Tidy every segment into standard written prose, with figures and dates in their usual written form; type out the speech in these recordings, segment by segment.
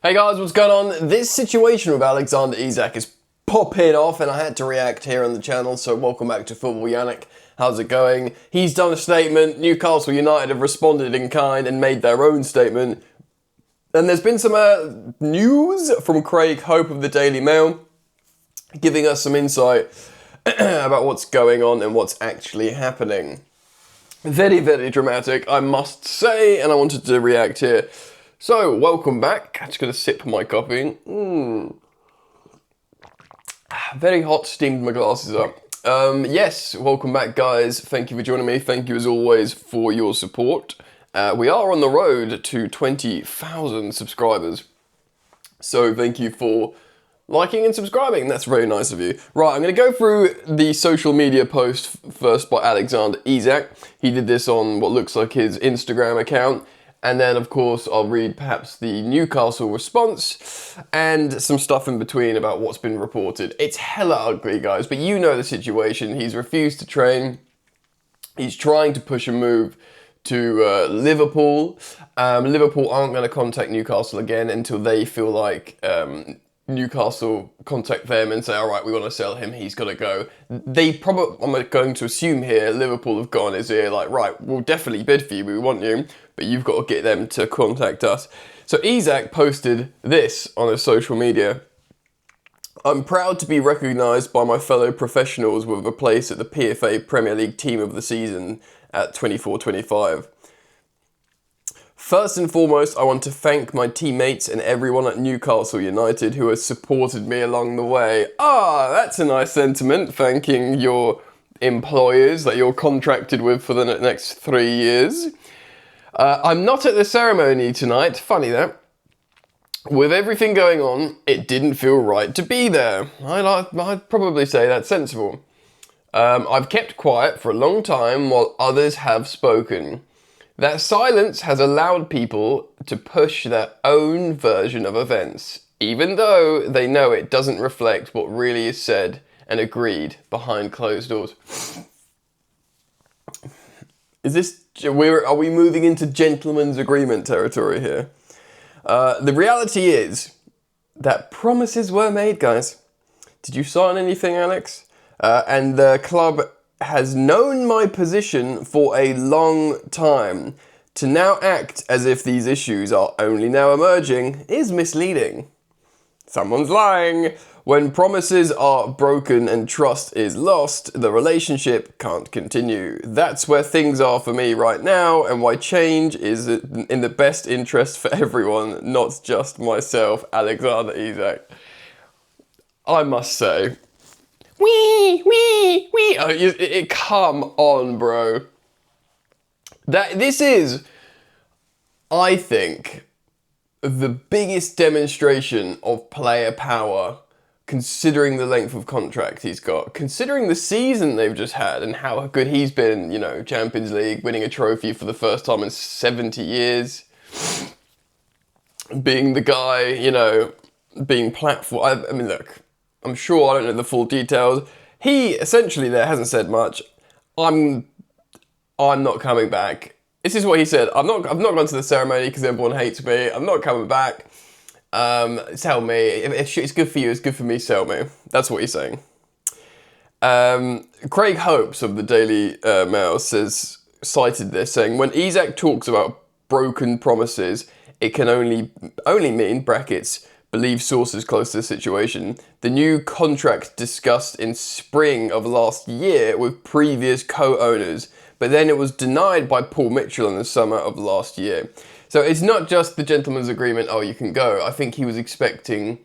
Hey guys, what's going on? This situation with Alexander Isak is popping off and I had to react here on the channel, so welcome back to Football Yannick. How's it going? He's done a statement, Newcastle United have responded in kind and made their own statement. And there's been some news from Craig Hope of the Daily Mail giving us some insight about what's going on and what's actually happening. Very, very dramatic, I must say, and I wanted to react here. So, welcome back. I'm just going to sip my coffee. Very hot, steamed my glasses up. Yes, welcome back, guys. Thank you for joining me. Thank you, as always, for your support. We are on the road to 20,000 subscribers. So, thank you for liking and subscribing. That's very nice of you. Right, I'm going to go through the social media post first by Alexander Isak. He did this on what looks like his Instagram account. And then, of course, I'll read perhaps the Newcastle response and some stuff in between about what's been reported. It's hella ugly, guys, but you know the situation. He's refused to train. He's trying to push a move to Liverpool. Liverpool aren't going to contact Newcastle again until they feel like Newcastle contact them and say, all right, we want to sell him, he's got to go. They probably, I'm going to assume here, Liverpool have gone his ear, like, right, we'll definitely bid for you, we want you, but you've got to get them to contact us. So Isak posted this on his social media. I'm proud to be recognised by my fellow professionals with a place at the PFA Premier League Team of the Season at 24-25. First and foremost, I want to thank my teammates and everyone at Newcastle United who has supported me along the way. Ah, that's a nice sentiment, thanking your employers that you're contracted with for the next 3 years. I'm not at the ceremony tonight, funny that. With everything going on, it didn't feel right to be there. I'd probably say that's sensible. I've kept quiet for a long time while others have spoken. That silence has allowed people to push their own version of events, even though they know it doesn't reflect what really is said and agreed behind closed doors. Are we moving into gentleman's agreement territory here? The reality is that promises were made, guys. Did you sign anything, Alex? And the club has known my position for a long time. To now act as if these issues are only now emerging is misleading. Someone's lying. When promises are broken and trust is lost, the relationship can't continue. That's where things are for me right now, and why change is in the best interest for everyone, not just myself, Alexander Isak. I must say, come on, bro. This is, I think, the biggest demonstration of player power, considering the length of contract he's got, considering the season they've just had and how good he's been, you know, Champions League, winning a trophy for the first time in 70 years, being the guy, you know, being platform. I mean, look, I'm sure I don't know the full details. He essentially there hasn't said much. I'm not coming back. This is what he said. I've not gone to the ceremony because everyone hates me. I'm not coming back. Sell me. If it's good for you, it's good for me, sell me. That's what he's saying. Craig Hopes of the Daily Mail cited this, saying, when Isak talks about broken promises, it can only mean, brackets, believe sources close to the situation, the new contract discussed in spring of last year with previous co-owners, but then it was denied by Paul Mitchell in the summer of last year. So it's not just the gentleman's agreement, oh, you can go. I think he was expecting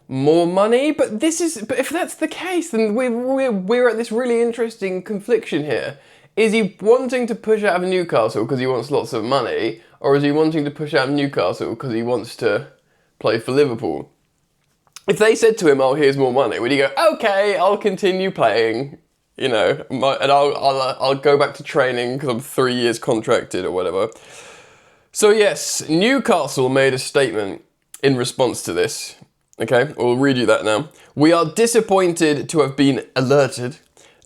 more money, but if that's the case, then we're at this really interesting confliction here. Is he wanting to push out of Newcastle because he wants lots of money, or is he wanting to push out of Newcastle because he wants to play for Liverpool? If they said to him, oh, here's more money, would he go, okay, I'll continue playing, you know, and I'll go back to training because I'm 3 years contracted or whatever. So yes, Newcastle made a statement in response to this. Okay, we'll read you that now. We are disappointed to have been alerted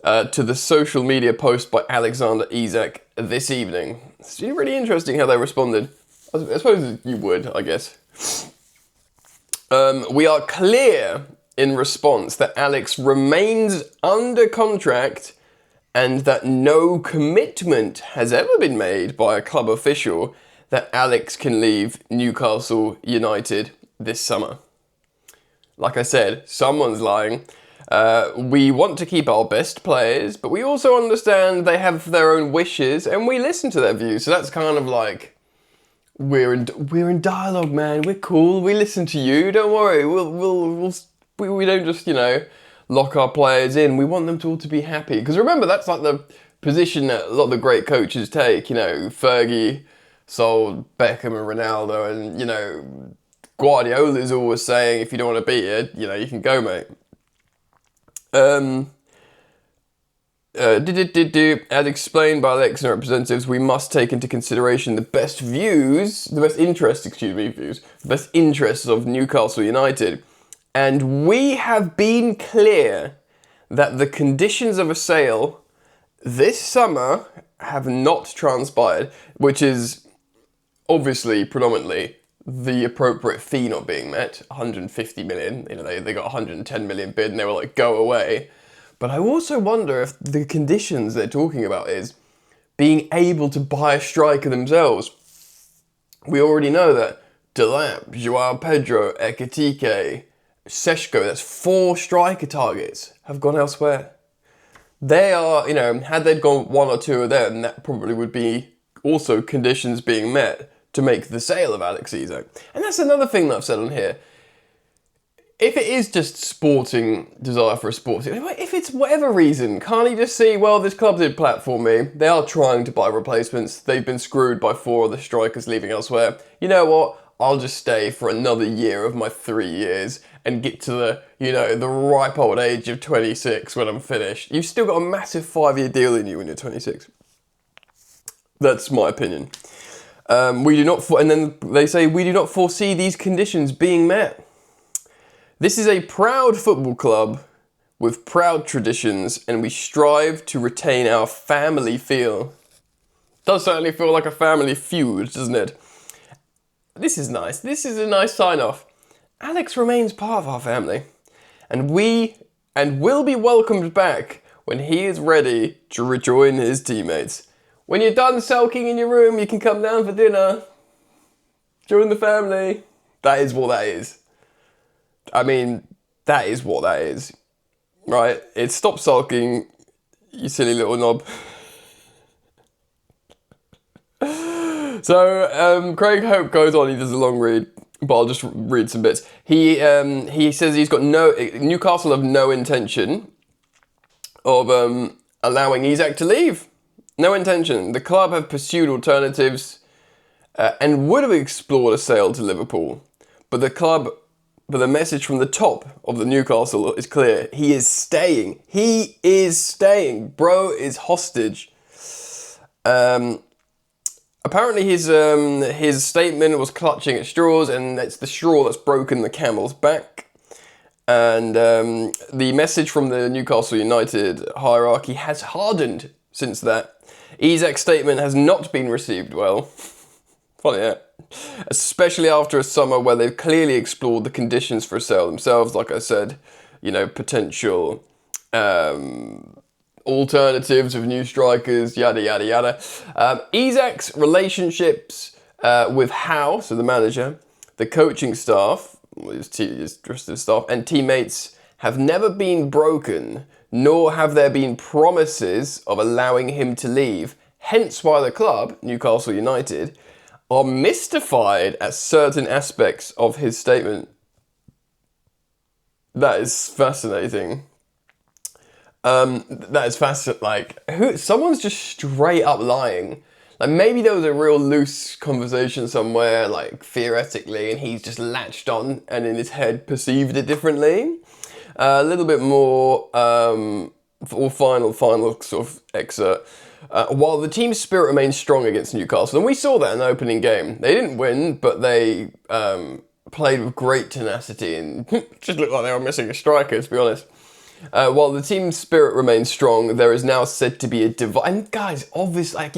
to the social media post by Alexander Isak this evening. It's really interesting how they responded. I suppose you would, I guess. We are clear in response that Alex remains under contract and that no commitment has ever been made by a club official that Alex can leave Newcastle United this summer. Like I said, someone's lying. We want to keep our best players, but we also understand they have their own wishes and we listen to their views. So that's kind of like, we're in dialogue, man. We're cool. We listen to you. Don't worry. We don't just, lock our players in. We want them to all to be happy. Because remember, that's like the position that a lot of the great coaches take. Fergie sold Beckham and Ronaldo, and Guardiola's always saying, if you don't want to beat it, you can go, mate. As explained by Alex and representatives, we must take into consideration the best interests of Newcastle United. And we have been clear that the conditions of a sale this summer have not transpired, which is obviously predominantly the appropriate fee not being met, 150 million. They got 110 million bid and they were like, go away. But I also wonder if the conditions they're talking about is being able to buy a striker themselves. We already know that Delap, Joao Pedro, Ekitike, Seshko, that's 4 striker targets, have gone elsewhere. They are, had they gone 1 or 2 of them, that probably would be also conditions being met to make the sale of Alex Isak. And that's another thing that I've said on here. If it is just sporting desire for a sports team, if it's whatever reason, can't he just see, well, this club did platform me, they are trying to buy replacements, they've been screwed by 4 of the strikers leaving elsewhere. You know what? I'll just stay for another year of my 3 years and get to the, the ripe old age of 26 when I'm finished. You've still got a massive 5-year deal in you when you're 26. That's my opinion. We do not, and then they say, we do not foresee these conditions being met. This is a proud football club with proud traditions, and we strive to retain our family feel. Does certainly feel like a family feud, doesn't it? This is nice. This is a nice sign-off. Alex remains part of our family, and will be welcomed back when he is ready to rejoin his teammates. When you're done sulking in your room, you can come down for dinner. Join the family. That is what that is. I mean, that is what that is, right? It's stop sulking, you silly little knob. So, Craig Hope goes on, he does a long read, but I'll just read some bits. He says he's got Newcastle have no intention of allowing Isak to leave. No intention. The club have pursued alternatives and would have explored a sale to Liverpool, but the message from the top of the Newcastle is clear. He is staying. He is staying. Bro is hostage. Apparently his statement was clutching at straws, and it's the straw that's broken the camel's back. And the message from the Newcastle United hierarchy has hardened since that. Isak's statement has not been received well. Funny, yeah. Especially after a summer where they've clearly explored the conditions for a sale themselves. Like I said, potential alternatives of new strikers, yada, yada, yada. Isak's relationships with Howe, so the manager, the coaching staff, his rest of the staff, and teammates have never been broken, nor have there been promises of allowing him to leave. Hence why the club, Newcastle United, are mystified at certain aspects of his statement. That is fascinating. That is fascinating. Someone's just straight up lying. Like, maybe there was a real loose conversation somewhere, like, theoretically, and he's just latched on and in his head perceived it differently. A little bit more, final sort of excerpt. While the team's spirit remains strong against Newcastle, and we saw that in the opening game. They didn't win, but they played with great tenacity and just looked like they were missing a striker, to be honest. While the team spirit remains strong, there is now said to be a divide. And guys, obviously,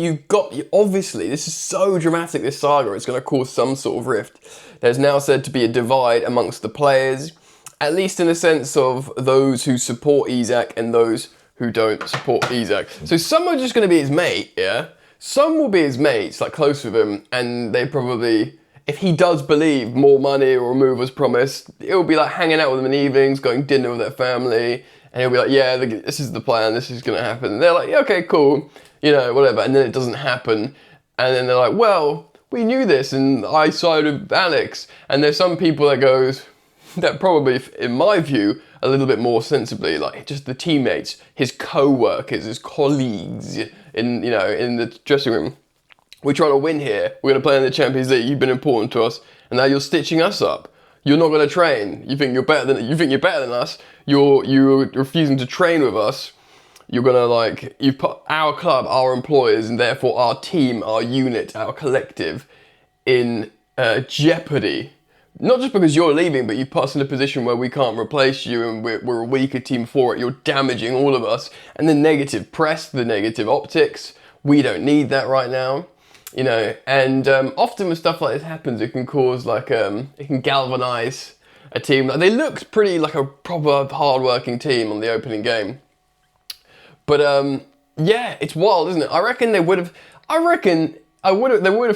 obviously, this is so dramatic, this saga, it's going to cause some sort of rift. There's now said to be a divide amongst the players, at least in the sense of those who support Isak and those who don't support Isak. So some are just going to be his mate, yeah? Some will be his mates, like close with him, and they probably, if he does believe more money or a move was promised, it'll be like hanging out with them in the evenings, going dinner with their family, and he'll be like, yeah, this is the plan, this is gonna happen. And they're like, yeah, okay, cool, you know, whatever, and then it doesn't happen, and then they're like, well, we knew this, and I sided with Alex, and there's some people that probably, in my view, a little bit more sensibly, like just the teammates, his co-workers, his colleagues in the dressing room. We're trying to win here. We're going to play in the Champions League. You've been important to us, and now you're stitching us up. You're not going to train. You think you're better than us. You're refusing to train with us. You're gonna you've put our club, our employers, and therefore our team, our unit, our collective in jeopardy. Not just because you're leaving, but you've put us in a position where we can't replace you and we're a weaker team for it. You're damaging all of us. And the negative press, the negative optics, we don't need that right now. You know, and often when stuff like this happens, it can cause it can galvanize a team. Like, they looked pretty like a proper hard-working team on the opening game. But yeah, it's wild, isn't it? I reckon they would have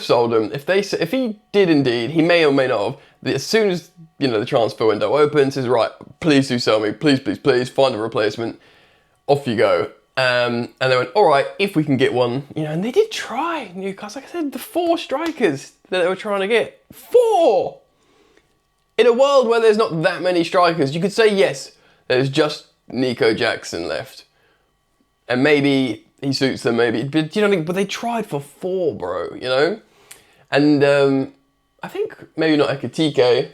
sold him if he did indeed. He may or may not have. As soon as the transfer window opens, says right, please do sell me, please, please, please find a replacement. Off you go. And they went, all right, if we can get one, and they did try Newcastle. Like I said, the 4 strikers that they were trying to get, 4. In a world where there's not that many strikers, you could say yes, there's just Nico Jackson left, and maybe he suits them, maybe, but but they tried for 4, bro, and I think maybe not Ekitike,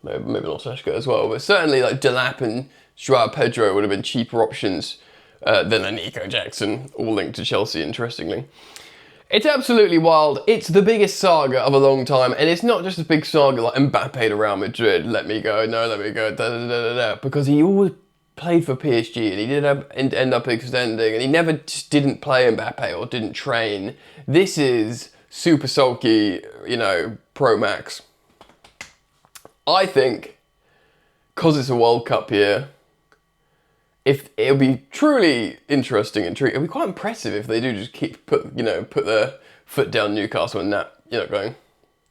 maybe not Seshko as well, but certainly like Delap and Joao Pedro would have been cheaper options than a Nico Jackson, all linked to Chelsea, interestingly. It's absolutely wild. It's the biggest saga of a long time, and it's not just a big saga like Mbappe to Real Madrid, let me go, no, let me go, because he always played for PSG, and he did end up extending, and he never just didn't play Mbappe or didn't train. This is super sulky, Pro Max. I think, because it's a World Cup year, if it'll be truly interesting and it'll be quite impressive if they do just put their foot down Newcastle and that you're not going,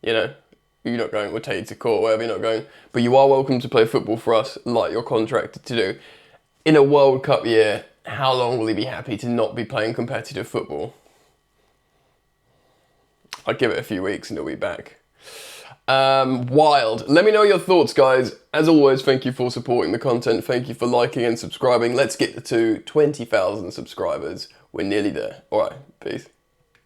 we'll take you to court, wherever you're not going, but you are welcome to play football for us like you're contracted to do. In a World Cup year, how long will he be happy to not be playing competitive football? I'd give it a few weeks and he'll be back. Wild. Let me know your thoughts, guys. As always, thank you for supporting the content. Thank you for liking and subscribing. Let's get to 20,000 subscribers. We're nearly there. All right, peace.